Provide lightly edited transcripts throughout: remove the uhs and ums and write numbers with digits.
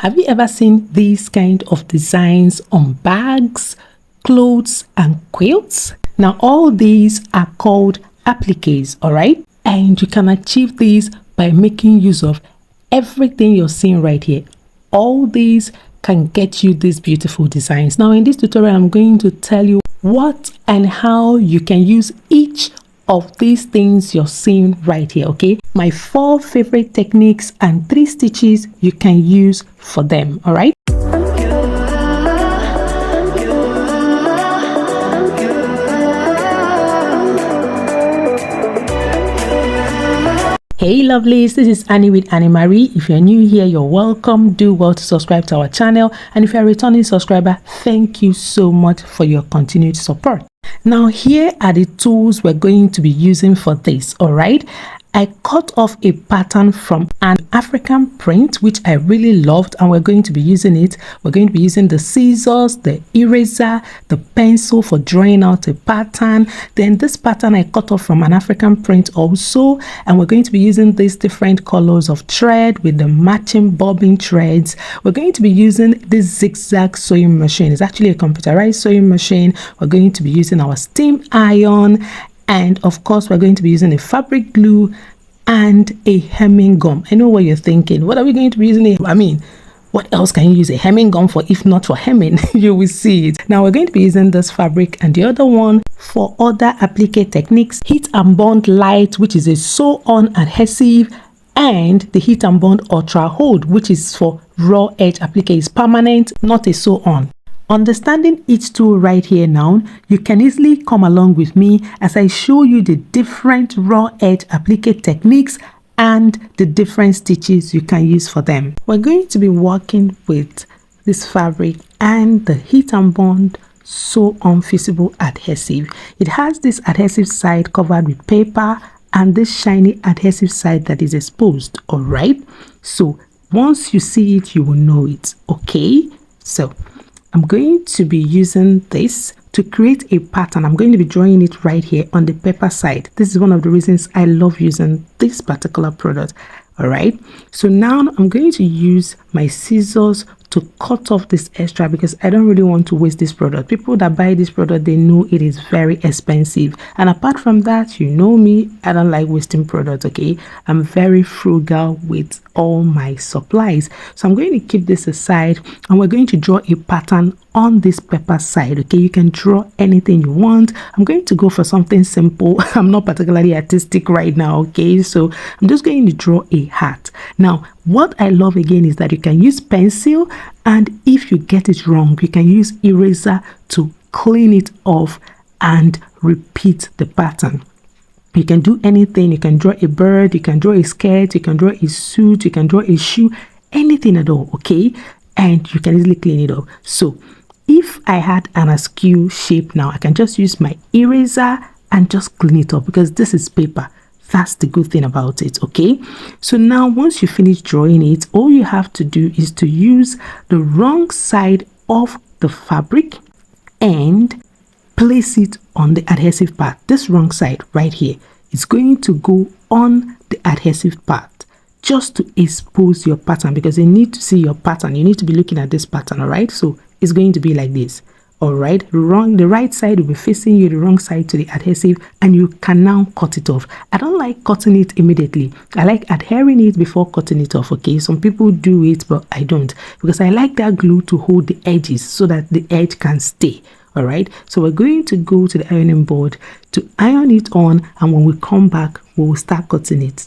Have you ever seen these kind of designs on bags, clothes and quilts? Now all these are called appliques, all right? And you can achieve these by making use of everything you're seeing right here. All these can get you these beautiful designs. Now in this tutorial, I'm going to tell you what and how you can use each of these things you're seeing right here, okay? My 4 favorite techniques and 3 stitches you can use for them, all right? Hey lovelies, this is Annie with Annie Marie. If you're new here, you're welcome. Do well to subscribe to our channel, and if you're a returning subscriber, thank you so much for your continued support. Now here are the tools we're going to be using for this, all right? I cut off a pattern from an African print which I really loved, and we're going to be using it. We're going to be using the scissors, the eraser, the pencil for drawing out a pattern. Then this pattern I cut off from an African print also, and we're going to be using these different colors of thread with the matching bobbin threads. We're going to be using this zigzag sewing machine. It's actually a computerized sewing machine. We're going to be using our steam iron, and of course we're going to be using a fabric glue and a hemming gum. I know what you're thinking. What are we going to be using? What else can you use a hemming gum for if not for hemming? You will see it. Now we're going to be using this fabric and the other one for other applique techniques. Heat and bond light, which is a sew-on adhesive, and the heat and bond ultra hold, which is for raw edge applique. Is permanent, not a sew-on. Understanding each tool right here now, you can easily come along with me as I show you the different raw edge applique techniques and the different stitches you can use for them. We're going to be working with this fabric and the heat and bond sew-on fusible adhesive. It has this adhesive side covered with paper and this shiny adhesive side that is exposed, all right? So once you see it, you will know it, okay? So I'm going to be using this to create a pattern. I'm going to be drawing it right here on the paper side. This is one of the reasons I love using this particular product. All right, so now I'm going to use my scissors to cut off this extra because I don't really want to waste this product. People that buy this product, they know it is very expensive, and apart from that, you know me, I don't like wasting products. Okay, I'm very frugal with all my supplies, so I'm going to keep this aside and we're going to draw a pattern on this paper side. Okay, you can draw anything you want. I'm going to go for something simple. I'm not particularly artistic right now, okay, so I'm just going to draw a hat. Now what I love again is that you can use pencil, and if you get it wrong, you can use eraser to clean it off and repeat the pattern. You can do anything. You can draw a bird, you can draw a skirt, you can draw a suit, you can draw a shoe, anything at all, okay? And you can easily clean it up. So if I had an askew shape now, I can just use my eraser and just clean it up because this is paper. That's the good thing about it, okay? So now once you finish drawing it, all you have to do is to use the wrong side of the fabric and place it on the adhesive part. This wrong side right here is going to go on the adhesive part just to expose your pattern, because you need to see your pattern. You need to be looking at this pattern, all right? So it's going to be like this. All right, the right side will be facing you, the wrong side to the adhesive, and you can now cut it off. I don't like cutting it immediately. I like adhering it before cutting it off, okay? Some people do it, but I don't, because I like that glue to hold the edges so that the edge can stay. All right, so we're going to go to the ironing board to iron it on, and when we come back, we will start cutting it.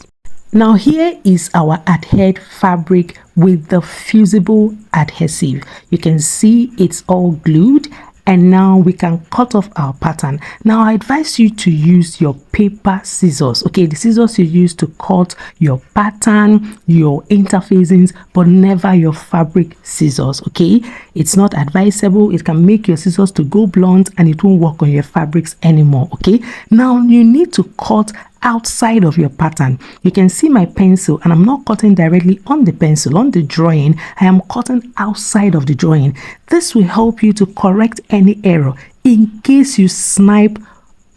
Now here is our adhered fabric with the fusible adhesive. You can see it's all glued, and now we can cut off our pattern. Now I advise you to use your paper scissors, okay? The scissors you use to cut your pattern, your interfacings, but never your fabric scissors, okay? It's not advisable. It can make your scissors to go blunt and it won't work on your fabrics anymore, okay? Now you need to cut outside of your pattern. You can see my pencil, and I'm not cutting directly on the pencil, on the drawing. I am cutting outside of the drawing. This will help you to correct any error in case you snipe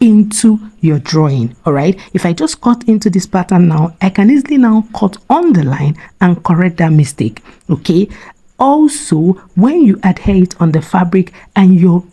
into your drawing. All right, if I just cut into this pattern now, I can easily now cut on the line and correct that mistake. Okay, also when you adhere it on the fabric and you're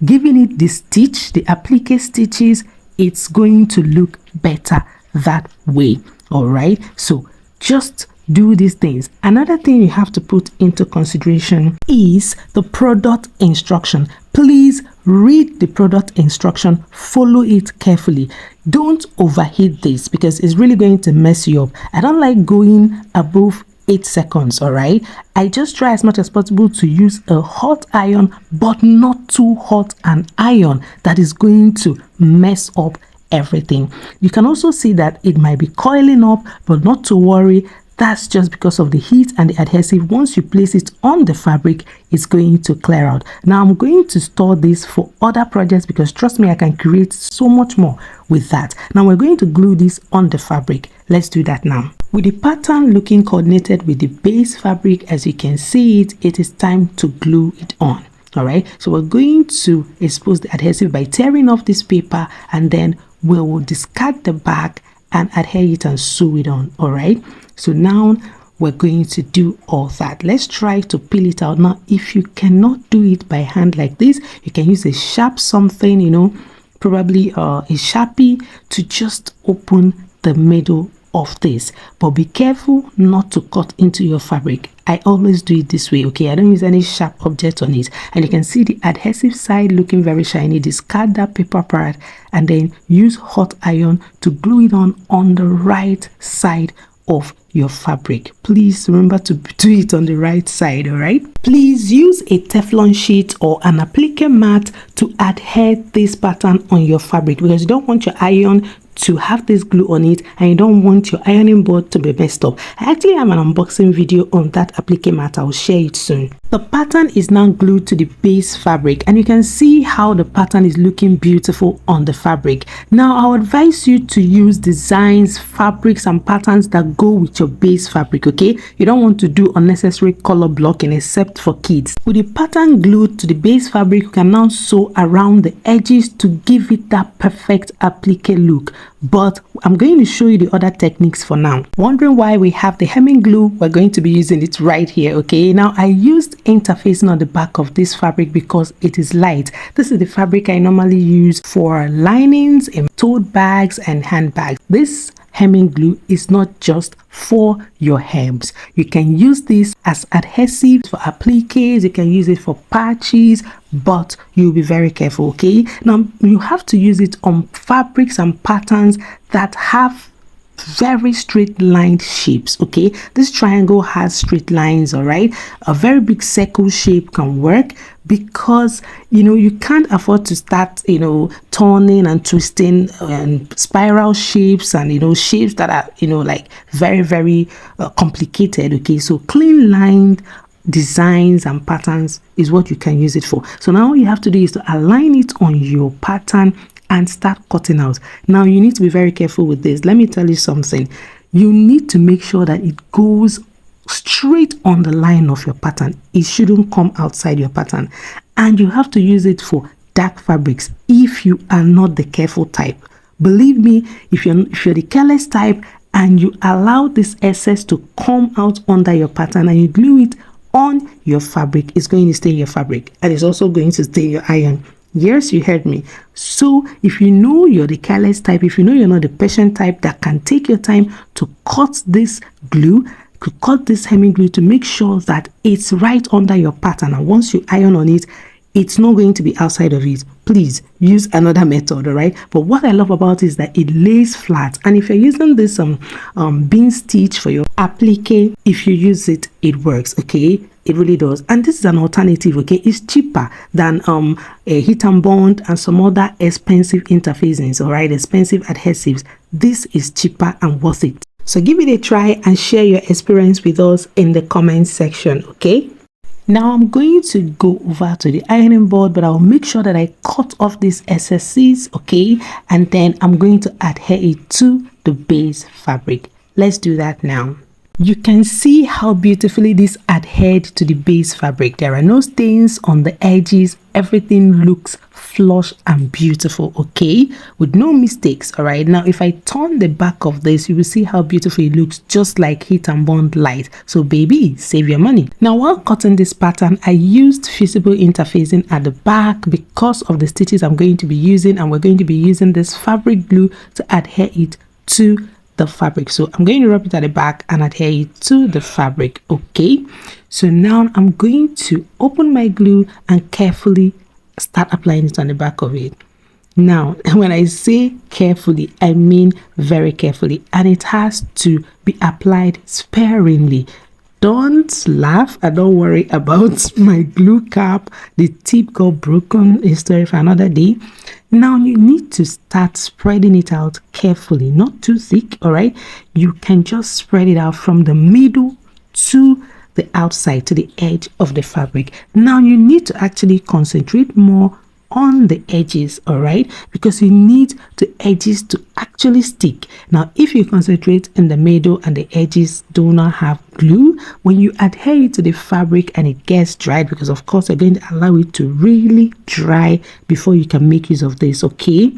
giving it the stitch, the applique stitches, it's going to look better that way. All right, so just do these things. Another thing you have to put into consideration is the product instruction. Please read the product instruction, follow it carefully. Don't overheat this because it's really going to mess you up. I don't like going above 8 seconds. All right, I just try as much as possible to use a hot iron, but not too hot an iron that is going to mess up everything. You can also see that it might be coiling up, but not to worry. That's just because of the heat and the adhesive. Once you place it on the fabric, it's going to clear out. Now I'm going to store this for other projects because trust me, I can create so much more with that. Now we're going to glue this on the fabric. Let's do that now. With the pattern looking coordinated with the base fabric, as you can see it is time to glue it on. All right, so we're going to expose the adhesive by tearing off this paper, and then we will discard the back and adhere it and sew it on. All right, so now we're going to do all that. Let's try to peel it out. Now if you cannot do it by hand like this, you can use a sharp something, probably a Sharpie, to just open the middle of this, but be careful not to cut into your fabric. I always do it this way. Okay, I don't use any sharp object on it, and you can see the adhesive side looking very shiny. Discard that paper part and then use hot iron to glue it on the right side of your fabric. Please remember to do it on the right side. All right, please use a Teflon sheet or an applique mat to adhere this pattern on your fabric, because you don't want your iron to have this glue on it and you don't want your ironing board to be messed up. I actually have an unboxing video on that applique mat. I'll share it soon. The pattern is now glued to the base fabric, and you can see how the pattern is looking beautiful on the fabric. Now I would advise you to use designs, fabrics and patterns that go with your base fabric. Okay, you don't want to do unnecessary color blocking except for kids. With the pattern glued to the base fabric, you can now sew around the edges to give it that perfect applique look. But I'm going to show you the other techniques for now. Wondering why we have the hemming glue? We're going to be using it right here. Okay, now I used interfacing on the back of this fabric because it is light. This is the fabric I normally use for linings in tote bags and handbags. This hemming glue is not just for your hems. You can use this as adhesive for appliques, you can use it for patches, but you'll be very careful. Okay, now you have to use it on fabrics and patterns that have very straight lined shapes. Okay, this triangle has straight lines. All right, a very big circle shape can work because you can't afford to start turning and twisting and spiral shapes and shapes that are like very complicated. Okay, so clean lined designs and patterns is what you can use it for. So now all you have to do is to align it on your pattern and start cutting out. Now you need to be very careful with this. Let me tell you something. You need to make sure that it goes straight on the line of your pattern. It shouldn't come outside your pattern, and you have to use it for dark fabrics if you are not the careful type. Believe me, if you're the careless type and you allow this excess to come out under your pattern and you glue it on your fabric, it's going to stay in your fabric and it's also going to stay in your iron. Yes, you heard me. So if you know you're the careless type, if you know you're not the patient type that can take your time to cut this glue, to cut this hemming glue to make sure that it's right under your pattern, and once you iron on it, it's not going to be outside of it, please use another method. All right, but what I love about it is that it lays flat, and if you're using this bean stitch for your applique, if you use it, it works. Okay, it really does. And this is an alternative. Okay, it's cheaper than a heat and bond and some other expensive interfacings. All right, expensive adhesives. This is cheaper and worth it. So give it a try and share your experience with us in the comment section. Okay, now I'm going to go over to the ironing board, but I'll make sure that I cut off these excesses. Okay, and then I'm going to adhere it to the base fabric. Let's do that now. You can see how beautifully this adhered to the base fabric. There are no stains on the edges. Everything looks flush and beautiful, okay, with no mistakes. All right, now if I turn the back of this, you will see how beautiful it looks, just like Heat and Bond Light. So baby, save your money. Now while cutting this pattern, I used fusible interfacing at the back because of the stitches I'm going to be using, and we're going to be using this fabric glue to adhere it to the fabric. So I'm going to rub it at the back and adhere it to the fabric, okay. So now I'm going to open my glue and carefully start applying it on the back of it. Now when I say carefully, I mean very carefully, and it has to be applied sparingly. Don't laugh and don't worry about my glue cap. The tip got broken, a story for another day. Now you need to start spreading it out carefully, not too thick. All right, you can just spread it out from the middle to the outside, to the edge of the fabric. Now you need to actually concentrate more on the edges, all right, because you need the edges to actually stick. Now if you concentrate in the middle and the edges do not have glue, when you adhere it to the fabric and it gets dried, because of course you're going to allow it to really dry before you can make use of this, okay.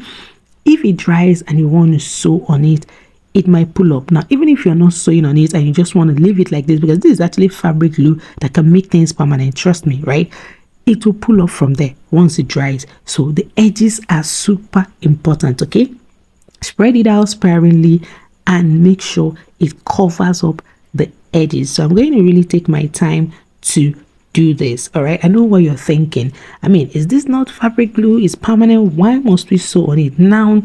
If it dries and you want to sew on it, it might pull up. Now even if you're not sewing on it and you just want to leave it like this, because this is actually fabric glue that can make things permanent, trust me, right, it will pull up from there once it dries. So the edges are super important, okay. Spread it out sparingly and make sure it covers up the edges. So I'm going to really take my time to do this, all right. I know what you're thinking. I mean, is this not fabric glue? It's permanent, why must we sew on it? Now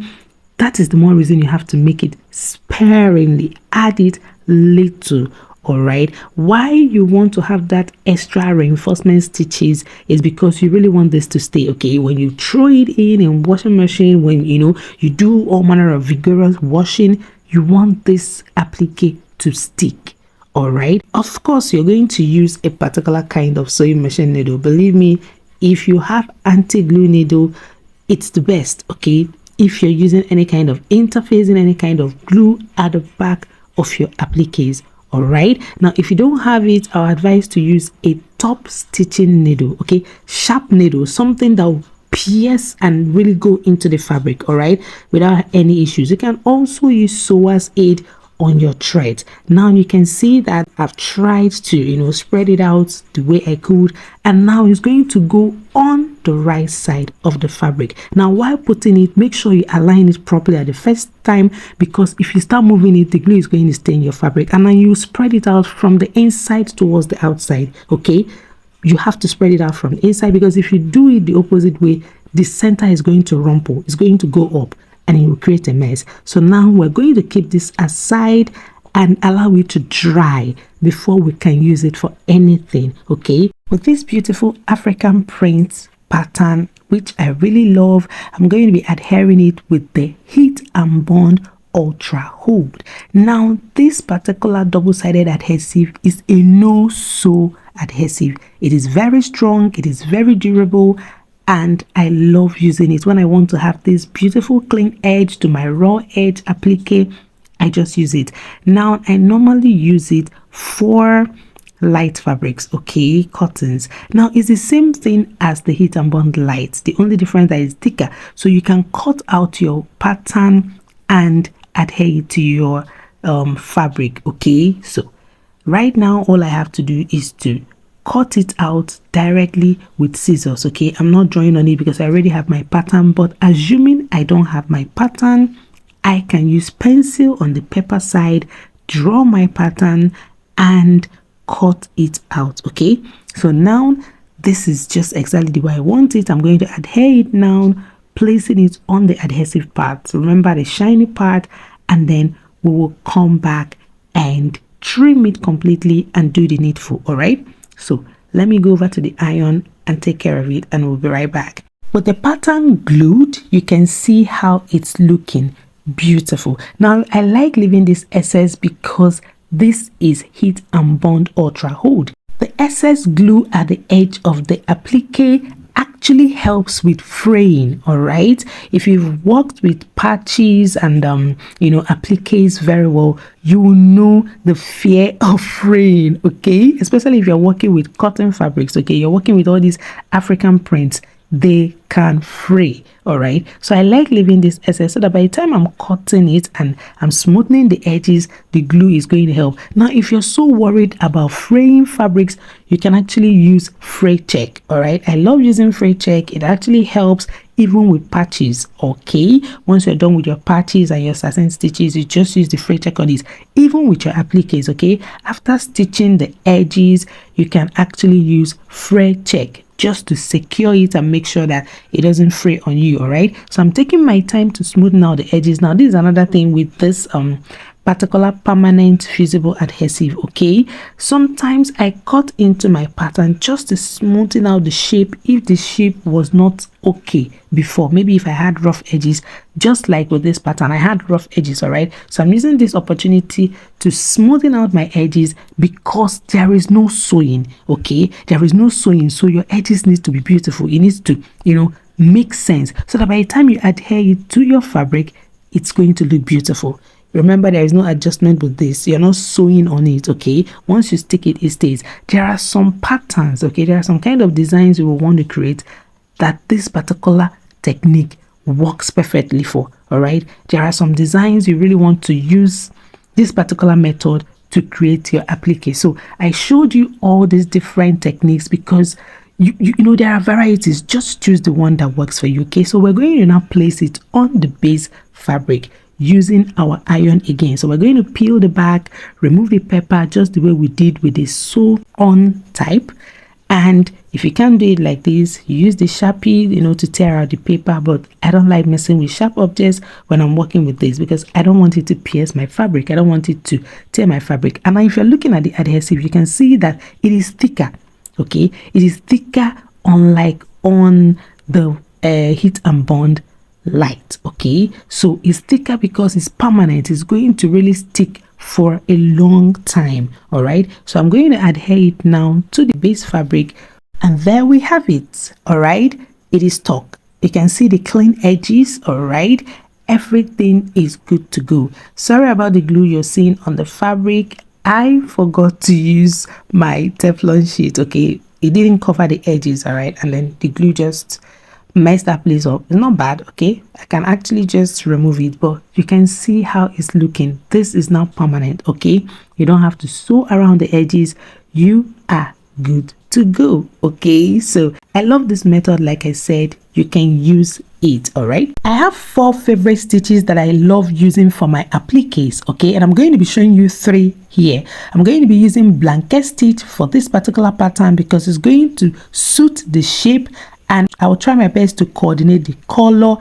that is the more reason you have to make it sparingly, add it little. All right, why you want to have that extra reinforcement stitches is because you really want this to stay, okay. When you throw it in washing machine, when you do all manner of vigorous washing, you want this applique to stick. All right, of course you're going to use a particular kind of sewing machine needle. Believe me, if you have anti-glue needle, it's the best, okay. If you're using any kind of interfacing, any kind of glue at the back of your appliques. All right, now if you don't have it, I'll advise to use a top stitching needle, okay, sharp needle, something that will pierce and really go into the fabric, all right, without any issues. You can also use sewer's aid on your thread. Now you can see that I've tried to spread it out the way I could, and now it's going to go on the right side of the fabric. Now while putting it, make sure you align it properly at the first time, because if you start moving it, the glue is going to stay in your fabric. And then you spread it out from the inside towards the outside, okay. You have to spread it out from the inside, because if you do it the opposite way, the center is going to rumple, it's going to go up, and it will create a mess. So now we're going to keep this aside and allow it to dry before we can use it for anything, okay. With this beautiful African print pattern, which I really love, I'm going to be adhering it with the Heat and Bond Ultra Hold. Now this particular double-sided adhesive is a no-sew adhesive. It is very strong, it is very durable, and I love using it when I want to have this beautiful clean edge to my Raw Edge Applique. I just use it. Now I normally use it for light fabrics, okay, cottons. Now it's the same thing as the Heat and Bond Light, the only difference that is thicker, so you can cut out your pattern and adhere it to your fabric, okay. So right now all I have to do is to cut it out directly with scissors, okay. I'm not drawing on it because I already have my pattern, but assuming I don't have my pattern, I can use pencil on the paper side, draw my pattern and cut it out, okay. So now this is just exactly the way I want it. I'm going to adhere it now, placing it on the adhesive part, so remember the shiny part, and then we will come back and trim it completely and do the needful. All right, so let me go over to the iron and take care of it, and we'll be right back. With the pattern glued, you can see how it's looking beautiful. Now I like leaving this excess because this is Heat and Bond Ultra Hold. The excess glue at the edge of the applique actually helps with fraying. All right, if you've worked with patches and appliques very well, you will know the fear of fraying. Okay, especially if you're working with cotton fabrics. Okay, you're working with all these African prints, they can fray. All right, so I like leaving this excess so that by the time I'm cutting it and I'm smoothing the edges, the glue is going to help. Now if you're so worried about fraying fabrics, you can actually use fray check. All right, I love using fray check. It actually helps even with patches. Okay, once you're done with your patches and your satin stitches, you just use the fray check on this. Even with your appliques, okay, after stitching the edges, you can actually use fray check just to secure it and make sure that it doesn't fray on you. All right, so I'm taking my time to smoothen out the edges. Now this is another thing with this particular permanent fusible adhesive. Okay, sometimes I cut into my pattern just to smoothen out the shape if the shape was not okay before. Maybe if I had rough edges, just like with this pattern I had rough edges. All right, so I'm using this opportunity to smoothen out my edges because there is no sewing. Okay, there is no sewing, so your edges need to be beautiful. It needs to make sense so that by the time you adhere it to your fabric, it's going to look beautiful. Remember, there is no adjustment with this. You're not sewing on it. Okay, once you stick it, it stays. There are some patterns, okay, there are some kind of designs you will want to create that this particular technique works perfectly for. All right, there are some designs you really want to use this particular method to create your applique. So I showed you all these different techniques because you know there are varieties. Just choose the one that works for you. Okay, so we're going to now place it on the base fabric using our iron again. So we're going to peel the back, remove the pepper just the way we did with the sew on type. And if you can't do it like this, you use the Sharpie to tear out the paper. But I don't like messing with sharp objects when I'm working with this because I don't want it to pierce my fabric. I don't want it to tear my fabric. And if you're looking at the adhesive, you can see that it is thicker. Okay, it is thicker, unlike on the heat and bond light. Okay, so it's thicker because it's permanent. It's going to really stick for a long time. All right, so I'm going to adhere it now to the base fabric, and there we have it. All right, it is stuck. You can see the clean edges. All right, everything is good to go. Sorry about the glue you're seeing on the fabric. I forgot to use my Teflon sheet. Okay, it didn't cover the edges. All right, and then the glue just messed that place up. It's not bad. Okay, I can actually just remove it, but you can see how it's looking. This is now permanent. Okay, you don't have to sew around the edges. You are good to go. Okay, so I love this method. Like I said, you can use it. All right, I have 4 favorite stitches that I love using for my appliques. Okay, and I'm going to be showing you 3 here. I'm going to be using blanket stitch for this particular pattern because it's going to suit the shape, and I will try my best to coordinate the color.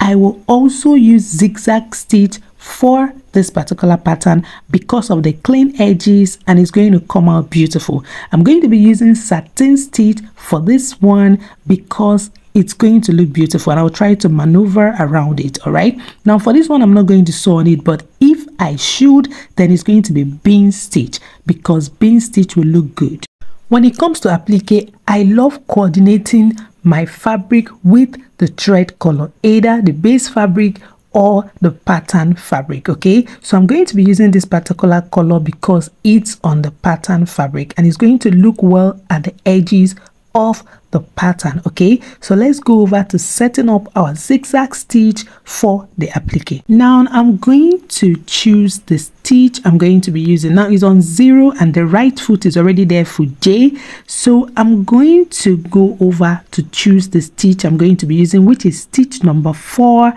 I will also use zigzag stitch for this particular pattern because of the clean edges, and it's going to come out beautiful. I'm going to be using satin stitch for this one because it's going to look beautiful, and I'll try to maneuver around it. All right, now for this one I'm not going to sew on it, but if I should, then it's going to be bean stitch because bean stitch will look good. When it comes to applique, I love coordinating my fabric with the thread color, either the base fabric or the pattern fabric. Okay, so I'm going to be using this particular color because it's on the pattern fabric and it's going to look well at the edges of the pattern. Okay, so let's go over to setting up our zigzag stitch for the applique. Now I'm going to choose the stitch I'm going to be using. Now it's on 0 and the right foot is already there for J, so I'm going to go over to choose the stitch I'm going to be using, which is stitch number 4.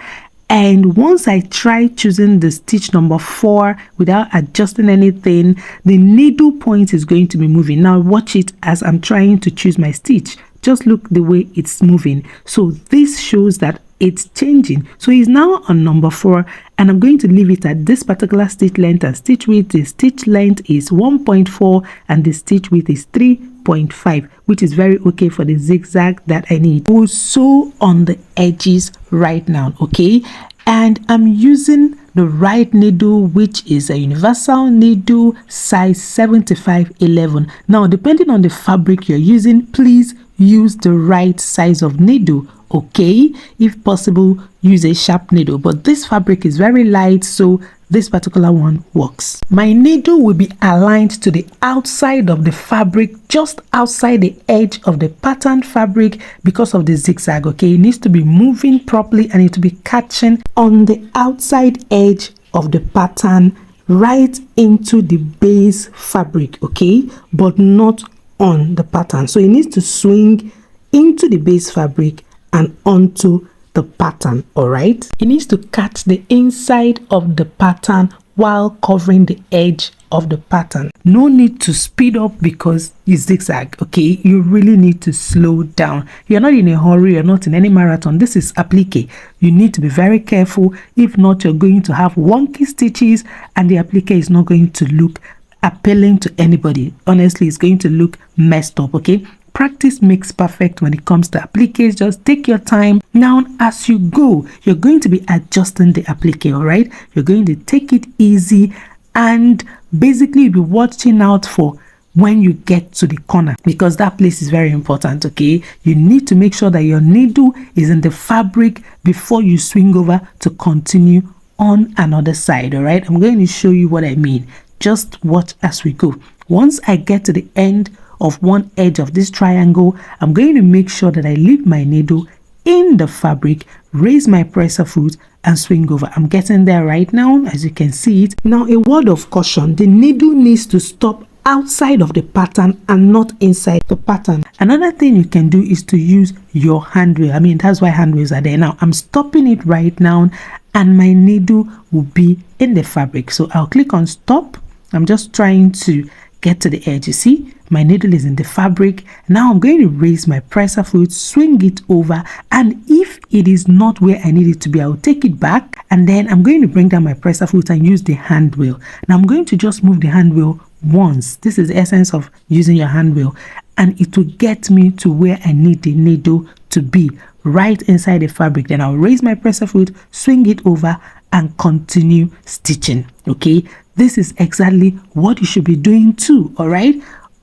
And once I try choosing the stitch number 4 without adjusting anything, the needle point is going to be moving. Now watch it as I'm trying to choose my stitch. Just look the way it's moving. So this shows that it's changing. So it's now on number 4, and I'm going to leave it at this particular stitch length and stitch width. The stitch length is 1.4 and the stitch width is 3.5, which is very okay for the zigzag that I need. We'll sew on the edges right now. Okay, and I'm using the right needle, which is a universal needle size 75/11. Now depending on the fabric you're using, please use the right size of needle. Okay, if possible, use a sharp needle, but this fabric is very light, so this particular one works. My needle will be aligned to the outside of the fabric, just outside the edge of the pattern fabric because of the zigzag. Okay, it needs to be moving properly and it will be catching on the outside edge of the pattern right into the base fabric, okay, but not on the pattern. So it needs to swing into the base fabric and onto the pattern. All right, it needs to catch the inside of the pattern while covering the edge of the pattern. No need to speed up because you zigzag. Okay, you really need to slow down. You're not in a hurry, you're not in any marathon. This is applique. You need to be very careful. If not, you're going to have wonky stitches and the applique is not going to look appealing to anybody. Honestly, it's going to look messed up. Okay, practice makes perfect when it comes to appliques. Just take your time. Now, as you go, you're going to be adjusting the applique. All right, you're going to take it easy and basically be watching out for when you get to the corner, because that place is very important. Okay, you need to make sure that your needle is in the fabric before you swing over to continue on another side. All right, I'm going to show you what I mean. Just watch as we go. Once I get to the end of one edge of this triangle, I'm going to make sure that I leave my needle in the fabric, raise my presser foot and swing over. I'm getting there right now, as you can see it. Now, a word of caution: the needle needs to stop outside of the pattern and not inside the pattern. Another thing you can do is to use your hand wheel. I mean, that's why hand wheels are there. Now I'm stopping it right now and my needle will be in the fabric. So I'll click on stop. I'm just trying to get to the edge. You see, my needle is in the fabric. Now I'm going to raise my presser foot, swing it over, and if it is not where I need it to be, I'll take it back, and then I'm going to bring down my presser foot and use the hand wheel. Now I'm going to just move the hand wheel once. This is the essence of using your hand wheel, and it will get me to where I need the needle to be, right inside the fabric. Then I'll raise my presser foot, swing it over and continue stitching. Okay, this is exactly what you should be doing too. All right,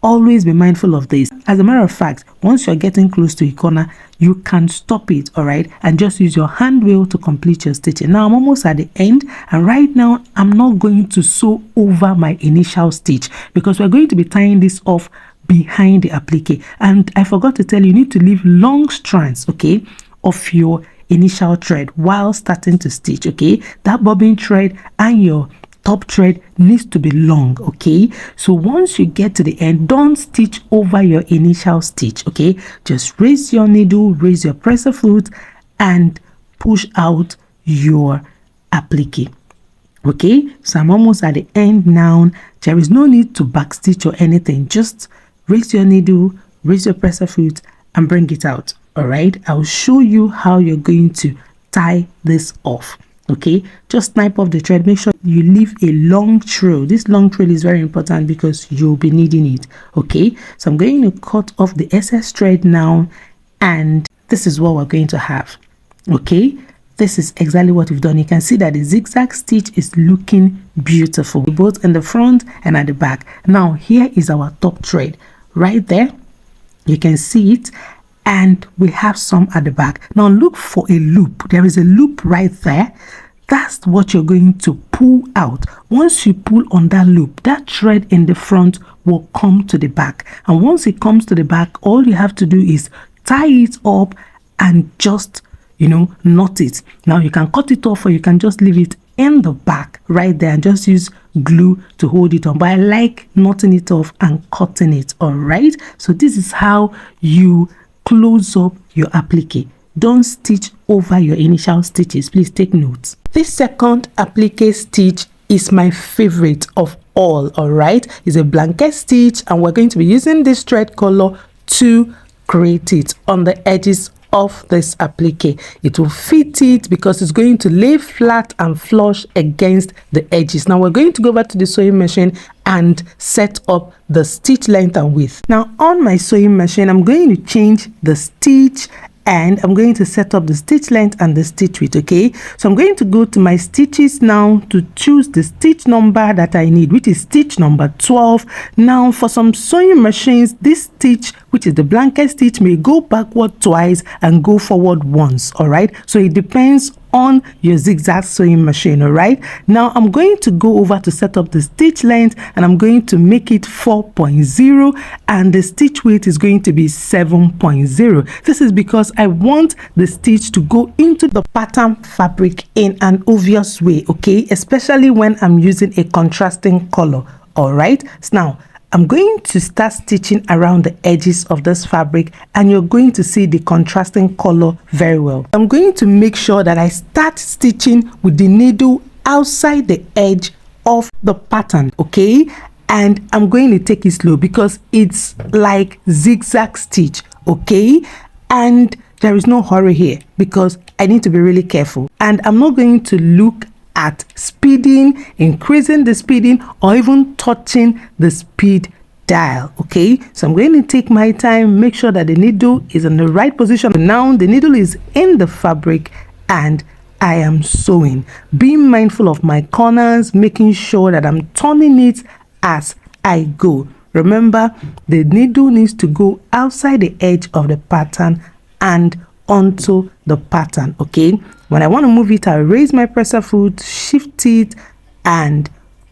always be mindful of this. As a matter of fact, once you're getting close to a corner, you can stop it, all right, and just use your hand wheel to complete your stitching. Now I'm almost at the end, and right now I'm not going to sew over my initial stitch because we're going to be tying this off behind the applique. And I forgot to tell you, you need to leave long strands, okay, of your initial thread while starting to stitch. Okay, that bobbin thread and your top thread needs to be long. Okay, so once you get to the end, don't stitch over your initial stitch. Okay, just raise your needle, raise your presser foot and push out your applique. Okay, so I'm almost at the end now. There is no need to backstitch or anything. Just raise your needle, raise your presser foot and bring it out. All right, I'll show you how you're going to tie this off. Okay, just snip off the thread. Make sure you leave a long trail. This long trail is very important because you'll be needing it. Okay, so I'm going to cut off the excess thread now, and this is what we're going to have. Okay, this is exactly what we've done. You can see that the zigzag stitch is looking beautiful, both in the front and at the back. Now here is our top thread right there. You can see it, and we have some at the back. Now look for a loop. There is a loop right there. That's what you're going to pull out. Once you pull on that loop, that thread in the front will come to the back, and once it comes to the back, all you have to do is tie it up and just, you know, knot it. Now you can cut it off or you can just leave it in the back right there and just use glue to hold it on, but I like knotting it off and cutting it. All right, so this is how you close up your applique. Don't stitch over your initial stitches. Please take notes. This second applique stitch is my favorite of all. All right, it's a blanket stitch, and we're going to be using this thread color to create it on the edges of this applique. It will fit it because it's going to lay flat and flush against the edges. Now we're going to go over to the sewing machine and set up the stitch length and width. Now on my sewing machine, I'm going to change the stitch and I'm going to set up the stitch length and the stitch width. Okay, so I'm going to go to my stitches now to choose the stitch number that I need, which is stitch number 12. Now for some sewing machines, this stitch, which is the blanket stitch, may go backward twice and go forward once. All right, so it depends on your zigzag sewing machine. All right, now I'm going to go over to set up the stitch length, and I'm going to make it 4.0, and the stitch width is going to be 7.0. This is because I want the stitch to go into the pattern fabric in an obvious way, okay, especially when I'm using a contrasting color. All right, so now I'm going to start stitching around the edges of this fabric, and you're going to see the contrasting color very well. I'm going to make sure that I start stitching with the needle outside the edge of the pattern, okay, and I'm going to take it slow because it's like zigzag stitch, okay, and there is no hurry here because I need to be really careful, and I'm not going to look at speeding, increasing the speeding, or even touching the speed dial. Okay, so I'm going to take my time, make sure that the needle is in the right position. Now the needle is in the fabric and I am sewing, being mindful of my corners, making sure that I'm turning it as I go. Remember, the needle needs to go outside the edge of the pattern and onto the pattern. Okay, when I want to move it, I raise my presser foot, shift it, and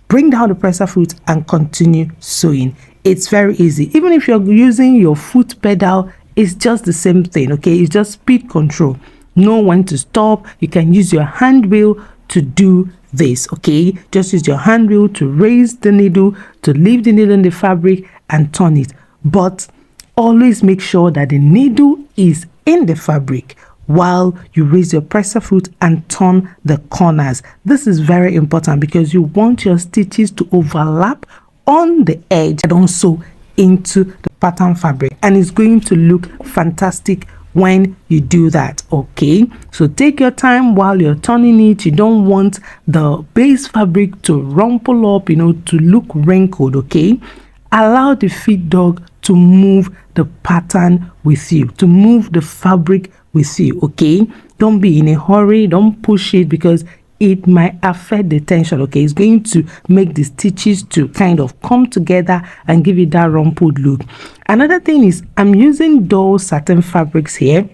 bring down the presser foot and continue sewing. It's very easy. Even if you're using your foot pedal, it's just the same thing. Okay, it's just speed control. Know when to stop. You can use your hand wheel to do this. Okay, just use your hand wheel to raise the needle, to leave the needle in the fabric and turn it, but always make sure that the needle is in the fabric while you raise your presser foot and turn the corners. This is very important because you want your stitches to overlap on the edge and also into the pattern fabric, and it's going to look fantastic when you do that. Okay, so take your time while you're turning it. You don't want the base fabric to rumple up, you know, to look wrinkled. Okay, allow the feed dog to move the pattern with you, to move the fabric with you. Okay, don't be in a hurry, don't push it because it might affect the tension. Okay, it's going to make the stitches to kind of come together and give it that rumpled look. Another thing is I'm using dull satin fabrics here.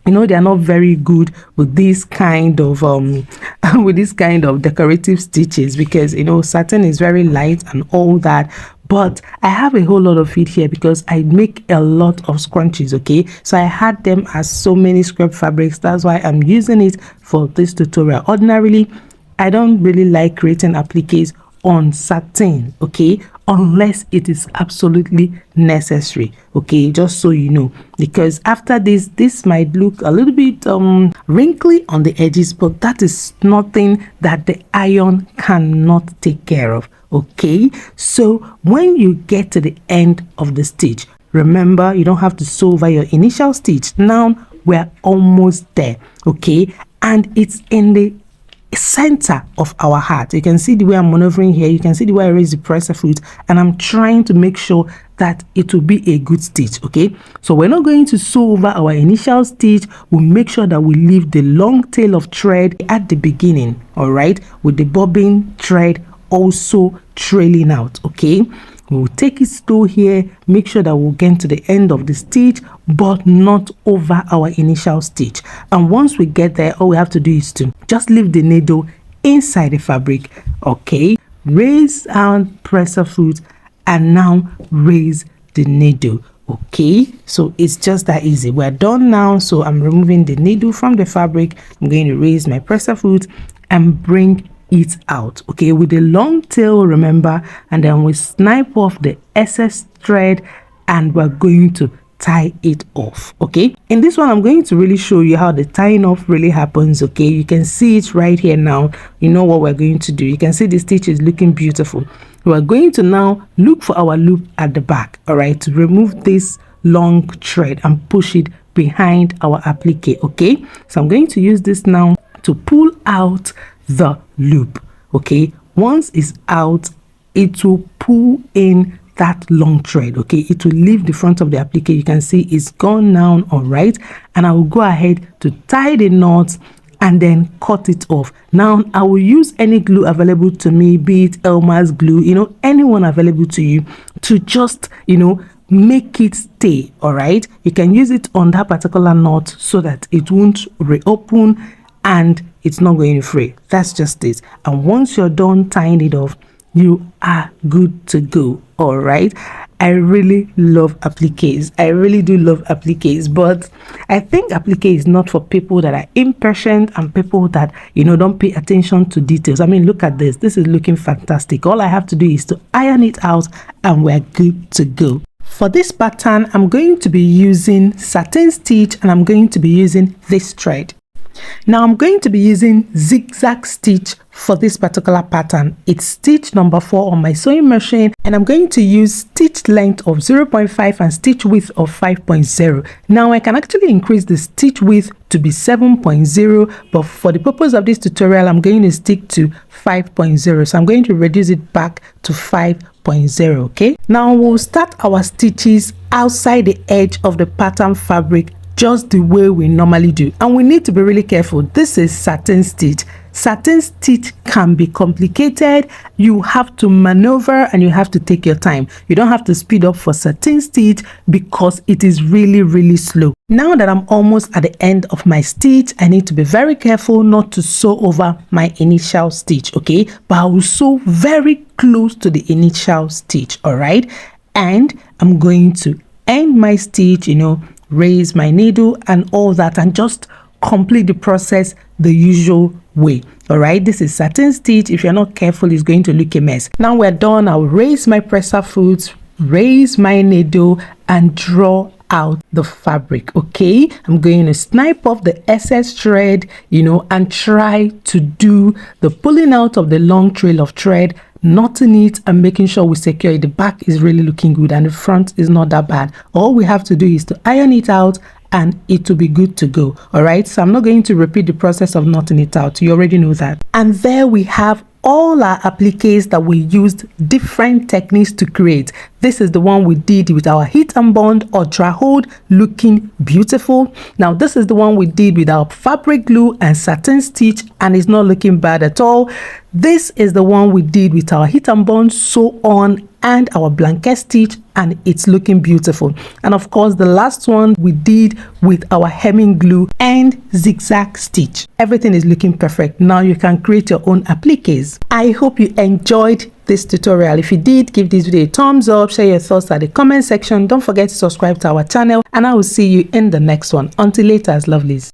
You know, they are not very good with this kind of decorative stitches because, you know, satin is very light and all that, but I have a whole lot of it here because I make a lot of scrunchies. Okay, so I had them as so many scrap fabrics. That's why I'm using it for this tutorial. Ordinarily, I don't really like creating appliques on satin, okay, unless it is absolutely necessary. Okay, just so you know, because after this might look a little bit wrinkly on the edges, but that is nothing that the iron cannot take care of. Okay, so when you get to the end of the stitch, remember you don't have to sew over your initial stitch. Now we're almost there. Okay, and it's in the center of our heart. You can see the way I'm maneuvering here. You can see the way I raise the presser foot, and I'm trying to make sure that it will be a good stitch. Okay, so we're not going to sew over our initial stitch. We'll make sure that we leave the long tail of thread at the beginning, all right, with the bobbin thread also trailing out. Okay, we'll take it slow here, make sure that we'll get to the end of the stitch but not over our initial stitch. And once we get there, all we have to do is to just leave the needle inside the fabric. Okay, raise our presser foot and now raise the needle. Okay, so it's just that easy. We're done now, so I'm removing the needle from the fabric. I'm going to raise my presser foot and bring it out, okay, with the long tail, remember, and then we snipe off the excess thread and we're going to tie it off. Okay, in this one I'm going to really show you how the tying off really happens. Okay, you can see it right here now. You know what we're going to do. You can see the stitch is looking beautiful. We're going to now look for our loop at the back, all right, to remove this long thread and push it behind our applique. Okay, so I'm going to use this now to pull out the loop. Okay, once it's out, it will pull in that long thread. Okay, it will leave the front of the applique. You can see it's gone now. All right, and I will go ahead to tie the knot and then cut it off. Now I will use any glue available to me, be it Elmer's glue, you know, anyone available to you, to just, you know, make it stay. All right, you can use it on that particular knot so that it won't reopen and it's not going free. That's just it. And once you're done tying it off, you are good to go. All right, I really love appliques. I really do love appliques, but I think applique is not for people that are impatient and people that, you know, don't pay attention to details. I mean, look at this. This is looking fantastic. All I have to do is to iron it out and we're good to go. For this pattern, I'm going to be using satin stitch and I'm going to be using this thread. Now I'm going to be using zigzag stitch for this particular pattern. It's stitch number 4 on my sewing machine, and I'm going to use stitch length of 0.5 and stitch width of 5.0. Now I can actually increase the stitch width to be 7.0, but for the purpose of this tutorial I'm going to stick to 5.0, so I'm going to reduce it back to 5.0. okay, now we'll start our stitches outside the edge of the pattern fabric just the way we normally do, and we need to be really careful. This is satin stitch. Satin stitch can be complicated. You have to maneuver and you have to take your time. You don't have to speed up for satin stitch because it is really slow. Now that I'm almost at the end of my stitch, I need to be very careful not to sew over my initial stitch, okay, but I will sew very close to the initial stitch. All right, and I'm going to end my stitch, you know, raise my needle and all that, and just complete the process the usual way. All right, this is satin stitch. If you're not careful, it's going to look a mess. Now we're done. I'll raise my presser foot, raise my needle and draw out the fabric. Okay, I'm going to snipe off the excess thread, you know, and try to do the pulling out of the long trail of thread, knotting it and making sure we secure it. The back is really looking good and the front is not that bad. All we have to do is to iron it out and it will be good to go. All right, so I'm not going to repeat the process of knotting it out. You already know that. And there we have all our appliques that we used different techniques to create. This is the one we did with our heat and bond ultra hold, looking beautiful. Now this is the one we did with our fabric glue and satin stitch, and it's not looking bad at all. This is the one we did with our heat and bond sew on and our blanket stitch, and it's looking beautiful. And of course the last one we did with our hemming glue and zigzag stitch. Everything is looking perfect. Now you can create your own appliques. I hope you enjoyed this tutorial. If you did, give this video a thumbs up, share your thoughts at the comment section. Don't forget to subscribe to our channel, and I will see you in the next one. Until later, lovelies.